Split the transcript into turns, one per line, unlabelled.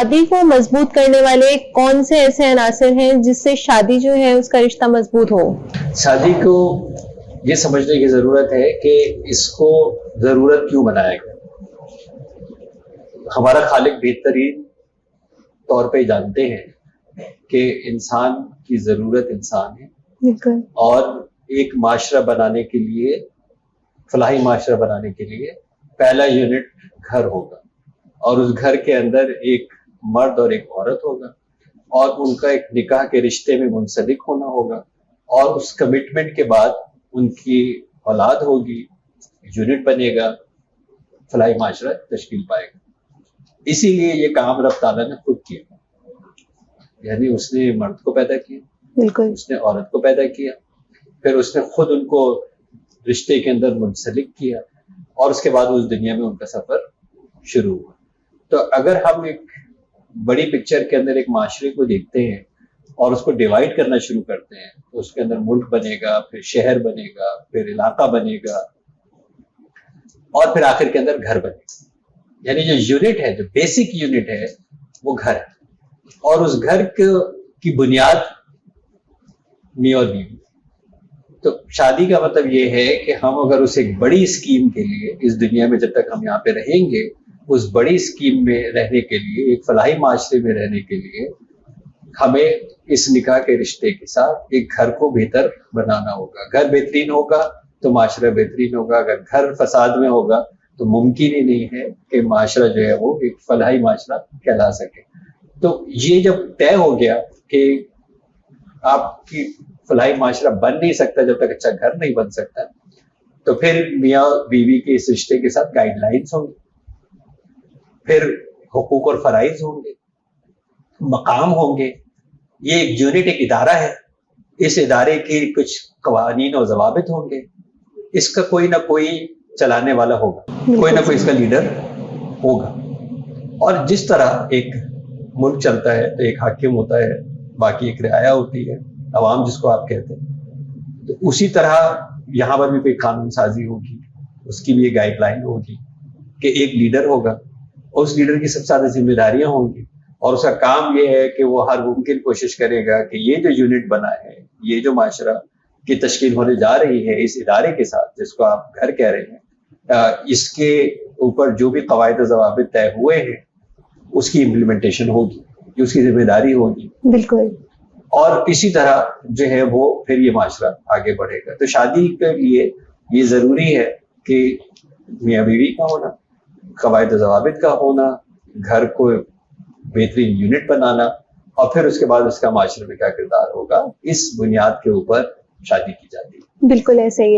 شادی کو مضبوط کرنے والے کون سے ایسے عناصر ہیں جس سے شادی جو ہے اس کا رشتہ مضبوط ہو؟
شادی کو یہ سمجھنے کی ضرورت ہے کہ اس کو ضرورت کیوں بنایا گیا. ہمارا خالق بہترین طور پہ جانتے ہیں کہ انسان کی ضرورت انسان ہے، اور ایک معاشرہ بنانے کے لیے، فلاحی معاشرہ بنانے کے لیے پہلا یونٹ گھر ہوگا، اور اس گھر کے اندر ایک مرد اور ایک عورت ہوگا، اور ان کا ایک نکاح کے رشتے میں منسلک ہونا ہوگا، اور اس کمٹمنٹ کے بعد ان کی اولاد ہوگی، یونٹ بنے گا، فلاحی معاشرہ تشکیل پائے گا. اسی لیے یہ کام رب تعالیٰ نے خود کیا، یعنی اس نے مرد کو پیدا کیا،
بالکل
اس نے عورت کو پیدا کیا، پھر اس نے خود ان کو رشتے کے اندر منسلک کیا، اور اس کے بعد اس دنیا میں ان کا سفر شروع ہوا. تو اگر ہم ایک بڑی پکچر کے اندر ایک معاشرے کو دیکھتے ہیں اور اس کو ڈیوائڈ کرنا شروع کرتے ہیں، تو اس کے اندر ملک بنے گا، پھر شہر بنے گا، پھر علاقہ بنے گا، اور پھر آخر کے اندر گھر بنے گا. یعنی جو یونٹ ہے، جو بیسک یونٹ ہے، وہ گھر ہے، اور اس گھر کی بنیاد میاں اور بیوی. تو شادی کا مطلب یہ ہے کہ ہم اگر اس ایک بڑی اسکیم کے لیے اس دنیا میں جب تک ہم یہاں پہ رہیں گے، اس بڑی اسکیم میں رہنے کے لیے، ایک فلاحی معاشرے میں رہنے کے لیے، ہمیں اس نکاح کے رشتے کے ساتھ ایک گھر کو بہتر بنانا ہوگا. گھر بہترین ہوگا تو معاشرہ بہترین ہوگا. اگر گھر فساد میں ہوگا تو ممکن ہی نہیں ہے کہ معاشرہ جو ہے وہ ایک فلاحی معاشرہ کہلا سکے. تو یہ جب طے ہو گیا کہ آپ کی فلاحی معاشرہ بن نہیں سکتا جب تک اچھا گھر نہیں بن سکتا، تو پھر میاں بیوی کے اس رشتے کے ساتھ گائیڈ لائنس ہوں گے، پھر حقوق اور فرائض ہوں گے، مقام ہوں گے. یہ ایک یونٹ، ایک ادارہ ہے، اس ادارے کے کچھ قوانین اور ضوابط ہوں گے. اس کا کوئی نہ کوئی چلانے والا ہوگا، کوئی نہ کوئی اس کا لیڈر ہوگا. اور جس طرح ایک ملک چلتا ہے تو ایک حاکم ہوتا ہے، باقی ایک رعایا ہوتی ہے، عوام جس کو آپ کہتے ہیں، تو اسی طرح یہاں پر بھی کوئی قانون سازی ہوگی، اس کی بھی ایک گائیڈ لائن ہوگی کہ ایک لیڈر ہوگا، اور اس لیڈر کی سب سے زیادہ ذمہ داریاں ہوں گی، اور اس کا کام یہ ہے کہ وہ ہر ممکن کوشش کرے گا کہ یہ جو یونٹ بنا ہے، یہ جو معاشرہ کی تشکیل ہونے جا رہی ہے اس ادارے کے ساتھ، جس کو آپ گھر کہہ رہے ہیں، اس کے اوپر جو بھی قواعد و ضوابط طے ہوئے ہیں اس کی امپلیمنٹیشن ہوگی، یہ اس کی ذمہ داری ہوگی. بالکل. اور اسی طرح جو ہے وہ پھر یہ معاشرہ آگے بڑھے گا. تو شادی کے لیے یہ ضروری ہے کہ میاں بیوی کا ہونا، قواعد و ضوابط کا ہونا، گھر کو بہترین یونٹ بنانا، اور پھر اس کے بعد اس کا معاشرے میں کیا کردار ہوگا، اس بنیاد کے اوپر شادی کی جاتی ہے.
بالکل ایسے ہی ہے.